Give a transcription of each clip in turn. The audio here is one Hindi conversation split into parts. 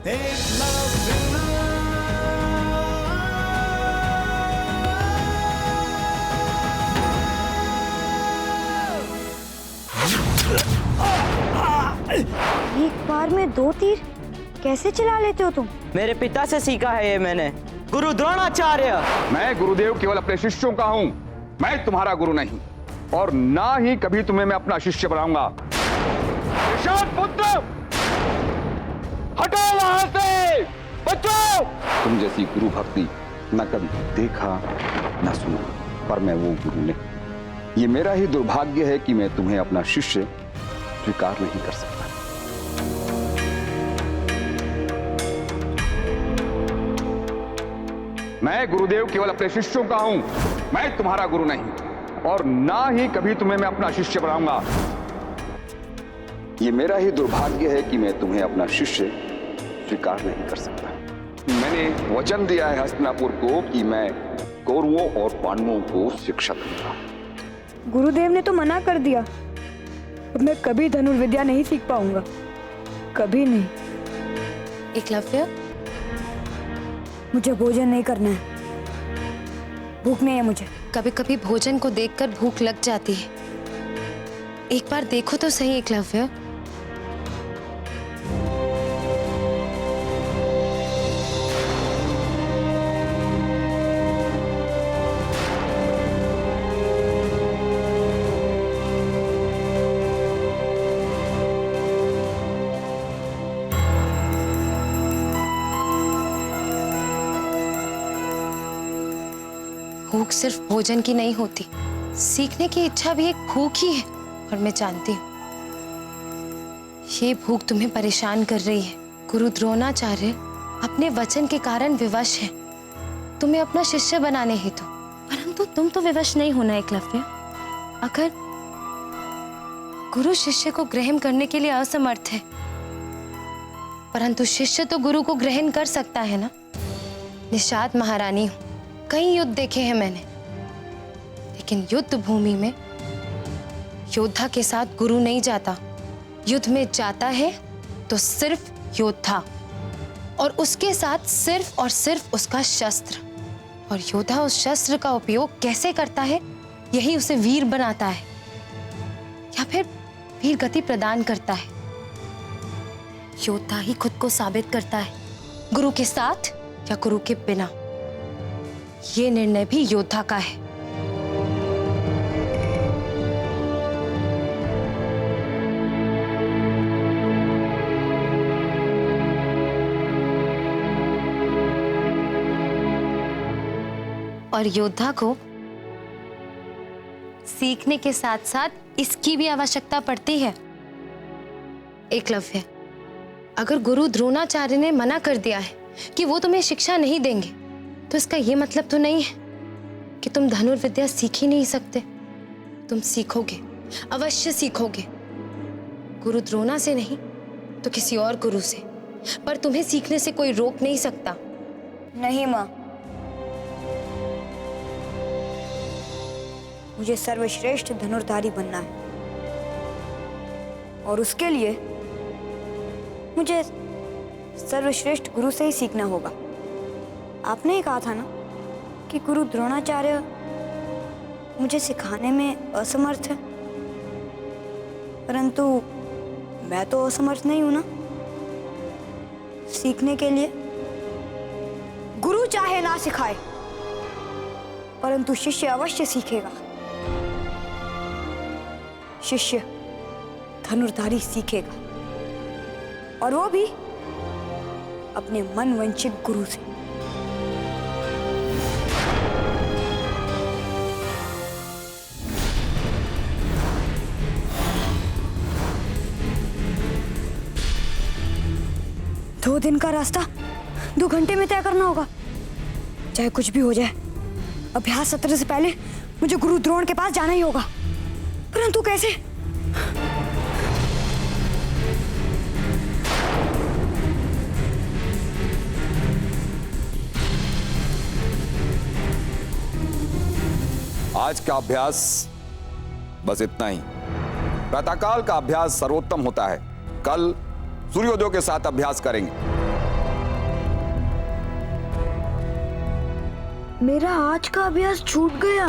एक बार में 2 तीर कैसे चला लेते हो तुम? मेरे पिता से सीखा है ये मैंने, गुरु द्रोणाचार्य। मैं गुरुदेव केवल अपने शिष्यों का हूं, मैं तुम्हारा गुरु नहीं, और ना ही कभी तुम्हें मैं अपना शिष्य बनाऊंगा। निषाद पुत्र, हटो वहां से, बच्चों! तुम जैसी गुरु भक्ति न कभी देखा न सुना, पर मैं वो गुरु नहीं। ये मेरा ही दुर्भाग्य है कि मैं तुम्हें अपना शिष्य स्वीकार नहीं कर सकता। मैं गुरुदेव केवल अपने शिष्यों का हूं, मैं तुम्हारा गुरु नहीं, और ना ही कभी तुम्हें मैं अपना शिष्य बनाऊंगा। ये मेरा ही दुर्भाग्य है कि मैं तुम्हें अपना शिष्य स्वीकार नहीं कर सकता। मैंने वचन दिया है हस्तिनापुर को कि मैं कौरवों और पांडवों को शिक्षा दूंगा। गुरुदेव ने तो मना कर दिया। अब मैं कभी धनुर्विद्या नहीं सीख पाऊंगा, कभी नहीं। एकलव्य, मुझे भोजन नहीं करना है, भूख नहीं है मुझे। कभी कभी भोजन को देखकर भूख लग जाती है। एक बार देखो तो सही एकलव्य। भूख सिर्फ भोजन की नहीं होती, सीखने की इच्छा भी एक भूख ही है। और मैं जानती हूँ ये भूख तुम्हें परेशान कर रही है। गुरु द्रोणाचार्य अपने वचन के कारण विवश है तुम्हें अपना शिष्य बनाने हेतु, परंतु तुम तो विवश नहीं होना एकलव्य। अगर गुरु शिष्य को ग्रहण करने के लिए असमर्थ है, परंतु शिष्य तो गुरु को ग्रहण कर सकता है ना। निषाद महारानी हूं, कई युद्ध देखे हैं मैंने, लेकिन युद्ध भूमि में योद्धा के साथ गुरु नहीं जाता। युद्ध में जाता है तो सिर्फ योद्धा, और उसके साथ सिर्फ और सिर्फ उसका शस्त्र। और योद्धा उस शस्त्र का उपयोग कैसे करता है, यही उसे वीर बनाता है, या फिर वीर गति प्रदान करता है। योद्धा ही खुद को साबित करता है, गुरु के साथ या गुरु के बिना। ये निर्णय भी योद्धा का है। और योद्धा को सीखने के साथ साथ इसकी भी आवश्यकता पड़ती है। एकलव्य, अगर गुरु द्रोणाचार्य ने मना कर दिया है कि वो तुम्हें शिक्षा नहीं देंगे, तो इसका ये मतलब तो नहीं है कि तुम धनुर्विद्या सीख ही नहीं सकते। तुम सीखोगे, अवश्य सीखोगे। गुरु द्रोणा से नहीं तो किसी और गुरु से, पर तुम्हें सीखने से कोई रोक नहीं सकता। नहीं माँ, मुझे सर्वश्रेष्ठ धनुर्धारी बनना है, और उसके लिए मुझे सर्वश्रेष्ठ गुरु से ही सीखना होगा। आपने ही कहा था ना कि गुरु द्रोणाचार्य मुझे सिखाने में असमर्थ है, परंतु मैं तो असमर्थ नहीं हूं ना सीखने के लिए। गुरु चाहे ना सिखाए, परंतु शिष्य अवश्य सीखेगा। शिष्य धनुर्धारी सीखेगा, और वो भी अपने मन वंचित गुरु से। दो दिन का रास्ता 2 घंटे में तय करना होगा। चाहे कुछ भी हो जाए, अभ्यास सत्र से पहले मुझे गुरु द्रोण के पास जाना ही होगा। परंतु कैसे? आज का अभ्यास बस इतना ही। प्रातःकाल का अभ्यास सर्वोत्तम होता है। कल सूर्योदय के साथ अभ्यास करेंगे। मेरा आज का अभ्यास छूट गया।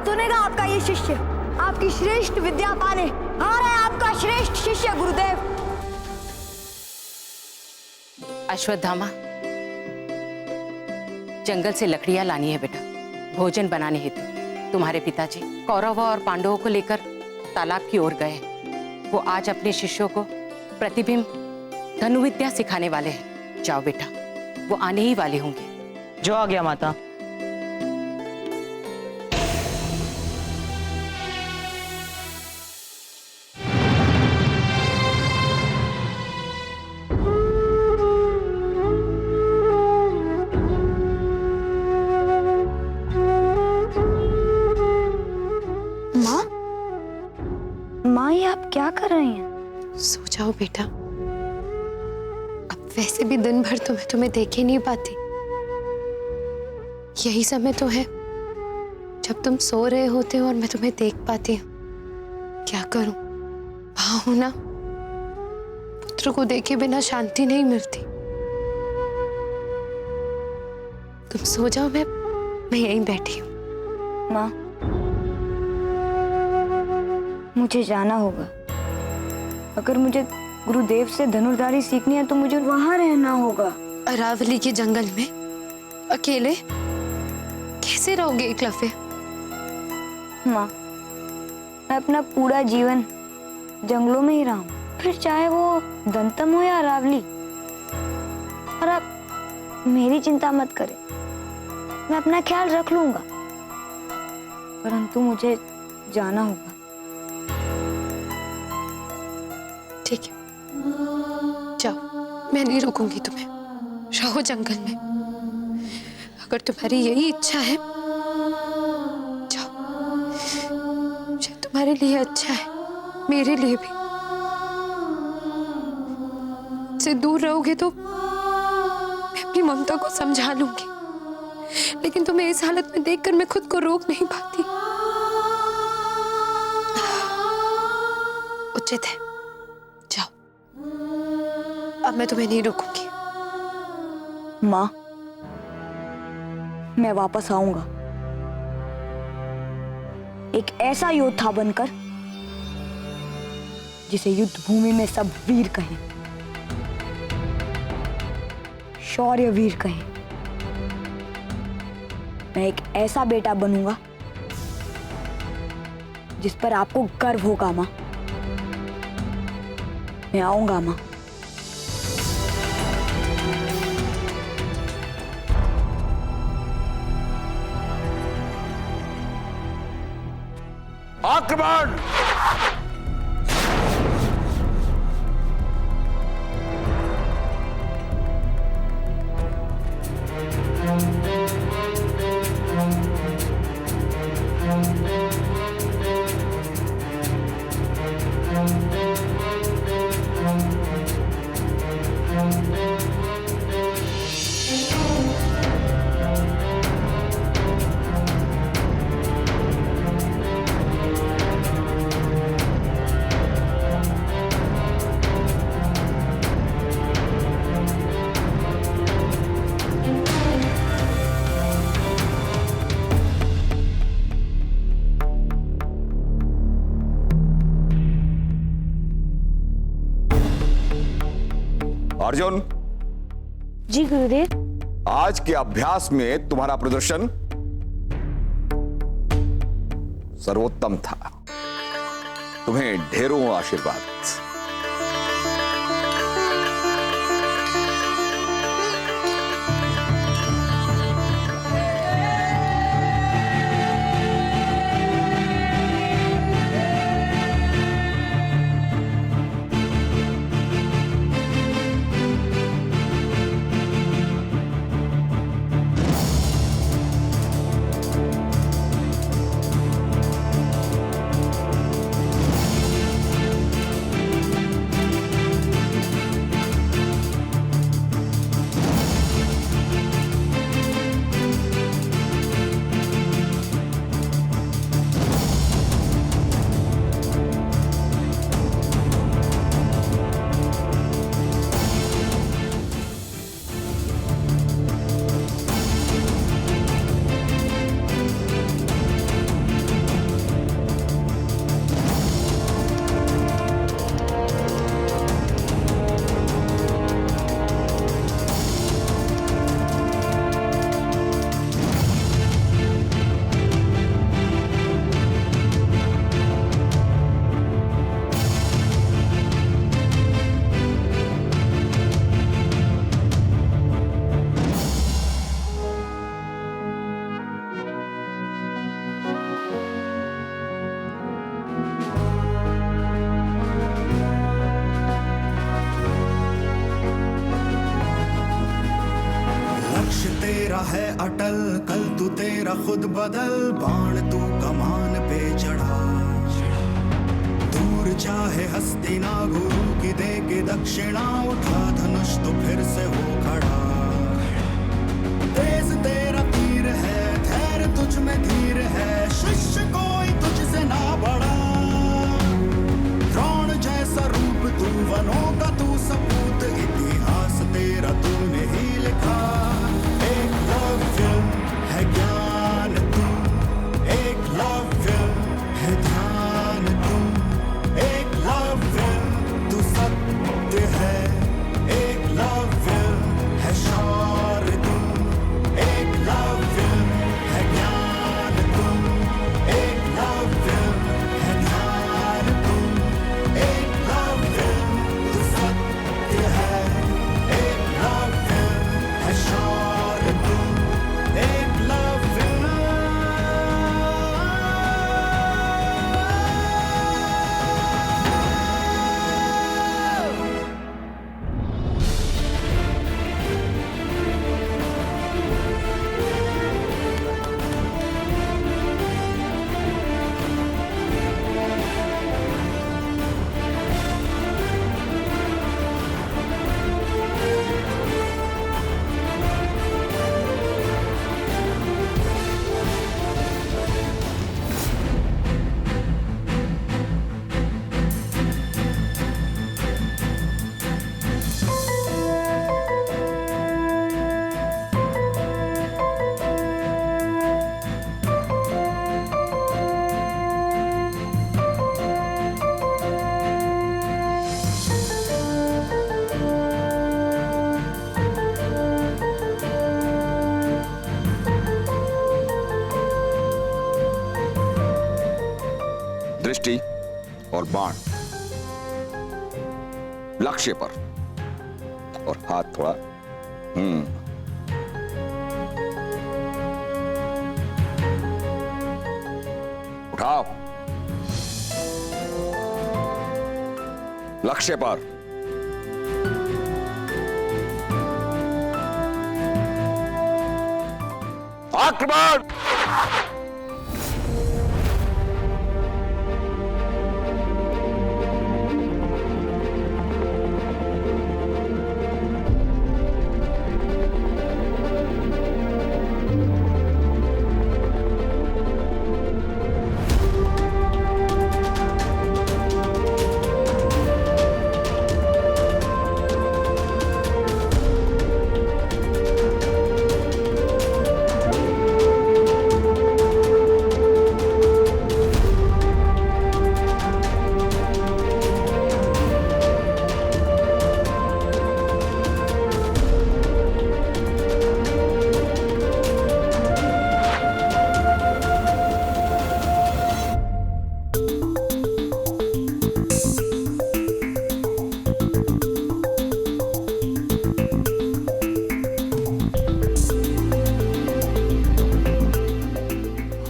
सुनेगा आपका ये शिष्य, आपकी श्रेष्ठ विद्या पाने आ रहा है आपका श्रेष्ठ शिष्य गुरुदेव। अश्वत्थामा, जंगल से लकड़ियां लानी है बेटा, भोजन बनाने हेतु। तुम्हारे पिताजी कौरवों और पांडवों को लेकर तालाब की ओर गए। वो आज अपने शिष्यों को प्रतिबिंब धनुविद्या सिखाने वाले हैं। जाओ बेटा, वो आने ही वाले होंगे। जो आ गया माता। माँ, ये आप क्या कर रही हैं? सो जाओ बेटा, अब वैसे भी दिन भर तो मैं तुम्हें देख ही नहीं पाती। यही समय तो है जब तुम सो रहे होते हो और मैं तुम्हें देख पाती हूँ। क्या करूं, वहां हूं ना, पुत्र को देखे बिना शांति नहीं मिलती। तुम सो जाओ, मैं यहीं बैठी हूँ। माँ, मुझे जाना होगा। अगर मुझे गुरुदेव से धनुर्धारी सीखनी है तो मुझे वहां रहना होगा। अरावली के जंगल में अकेले कैसे रहोगे एकलव्य? माँ, मैं अपना पूरा जीवन जंगलों में ही रहा हूँ, फिर चाहे वो दंतम हो या अरावली। और आप मेरी चिंता मत करें, मैं अपना ख्याल रख लूंगा। परंतु मुझे जाना होगा। ठीक है, जाओ, मैं नहीं रोकूंगी तुम्हें। रहो जंगल में, अगर तुम्हारी यही इच्छा है जाओ। मुझे तुम्हारे लिए अच्छा है, मेरे लिए भी। से दूर रहोगे तो मैं अपनी ममता को समझा लूंगी, लेकिन तुम्हें इस हालत में देखकर मैं खुद को रोक नहीं पाती। उचित है, जाओ, अब मैं तुम्हें नहीं रोकूंगी। माँ, मैं वापस आऊंगा एक ऐसा योद्धा बनकर जिसे युद्ध भूमि में सब वीर कहें, शौर्य वीर कहें। मैं एक ऐसा बेटा बनूंगा जिस पर आपको गर्व होगा। माँ, मैं आऊंगा। माँ, आक्रमण! अर्जुन, जी गुरुदेव। आज के अभ्यास में तुम्हारा प्रदर्शन सर्वोत्तम था। तुम्हें ढेरों आशीर्वाद। है अटल, कल तू तेरा खुद बदल, बाण तू कमान पे चढ़ा। दूर चाहे हस्तिना गुरु की दे के दक्षिणा, उठा धनुष तो फिर से हो खड़ा। तेज तेरा तीर है, धैर्य तुझ में धीर है, शिष्य कोई तुझसे ना बड़ा। द्रोण जैसा रूप तू, वनों का तू सपूत, इतिहास तेरा तूने ही लिखा। एकलव्य है ज्ञान तू, एकलव्य है ध्यान तू, एकलव्य तू सत्य है, एकलव्य है शौर्य तू, एकलव्य है ज्ञान तू, एकलव्य है ध्यान तू, एकलव्य तू सत्य है, एकलव्य है शौर्य तू, एकलव्य। दृष्टि और बाण लक्ष्य पर, और हाथ थोड़ा उठाओ, लक्ष्य पर। आक्रमण।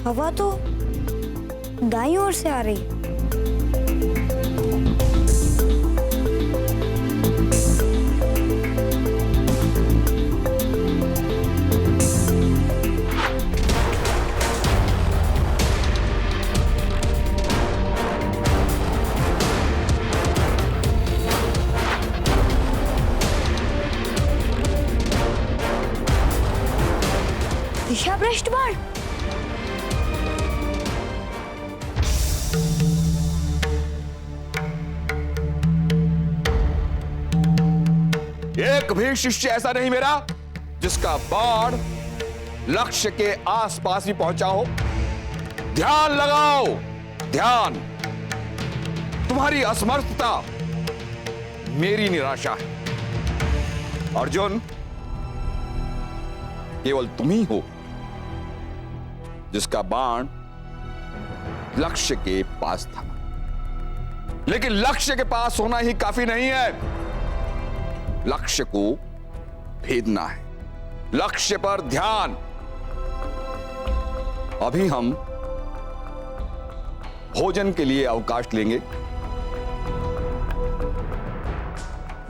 हवा तो दाईं ओर से आ रही है। दिशा भ्रष्ट बाण। एक भी शिष्य ऐसा नहीं मेरा जिसका बाण लक्ष्य के आसपास भी पहुंचा हो। ध्यान लगाओ, ध्यान। तुम्हारी असमर्थता मेरी निराशा है। अर्जुन, केवल तुम ही हो जिसका बाण लक्ष्य के पास था। लेकिन लक्ष्य के पास होना ही काफी नहीं है, लक्ष्य को भेदना है। लक्ष्य पर ध्यान। अभी हम भोजन के लिए अवकाश लेंगे।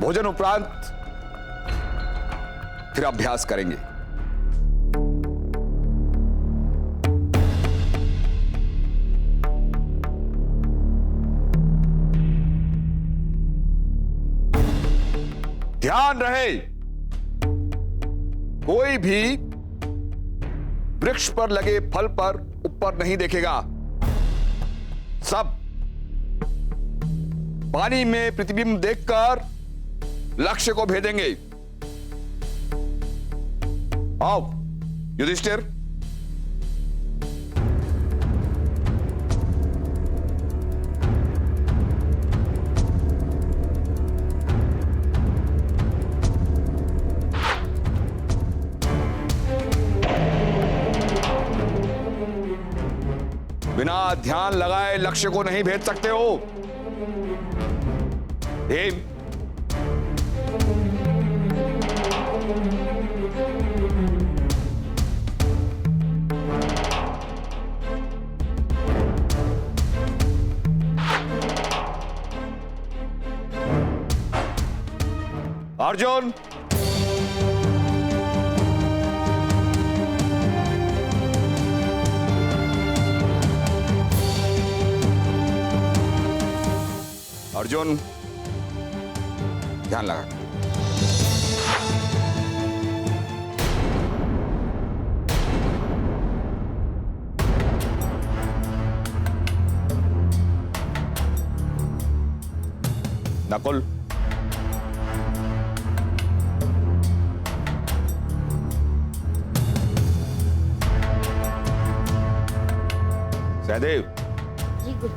भोजन उपरांत फिर अभ्यास करेंगे। ध्यान रहे, कोई भी वृक्ष पर लगे फल पर ऊपर नहीं देखेगा। सब पानी में प्रतिबिंब देखकर लक्ष्य को भेदेंगे। आओ युधिष्ठिर। बिना ध्यान लगाए लक्ष्य को नहीं भेज सकते हो। भीम, अर्जुन, अर्जुन ध्यान लगा। नकुल, सहदेव, जी गुरु।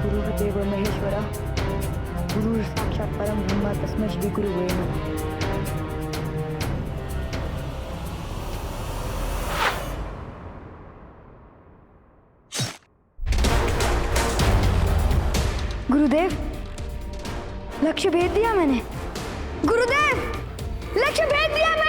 गुरुर्देव महेश्वरा, गुरु साक्षात परम ब्रह्म तस्मै श्री गुरुवे नमः। गुरुदेव, लक्ष्य भेद दिया मैंने। गुरुदेव, लक्ष्य भेद दिया मैंने।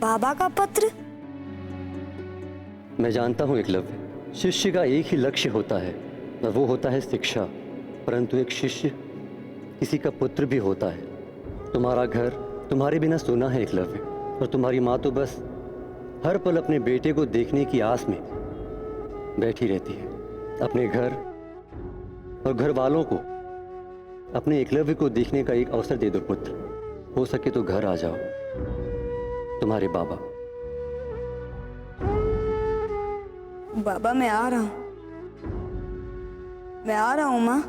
बाबा का पत्र? मैं जानता हूं एकलव्य, शिष्य का एक ही लक्ष्य होता है और वो होता है शिक्षा। परंतु एक शिष्य किसी का पुत्र भी होता है। तुम्हारा घर तुम्हारे बिना सूना है एकलव्य, और तुम्हारी माँ तो बस हर पल अपने बेटे को देखने की आस में बैठी रहती है। अपने घर और घर वालों को, अपने एकलव्य को देखने का एक अवसर दे दो पुत्र। हो सके तो घर आ जाओ तुम्हारे बाबा। बाबा मैं आ रहा हूं, मैं आ रहा हूं माँ।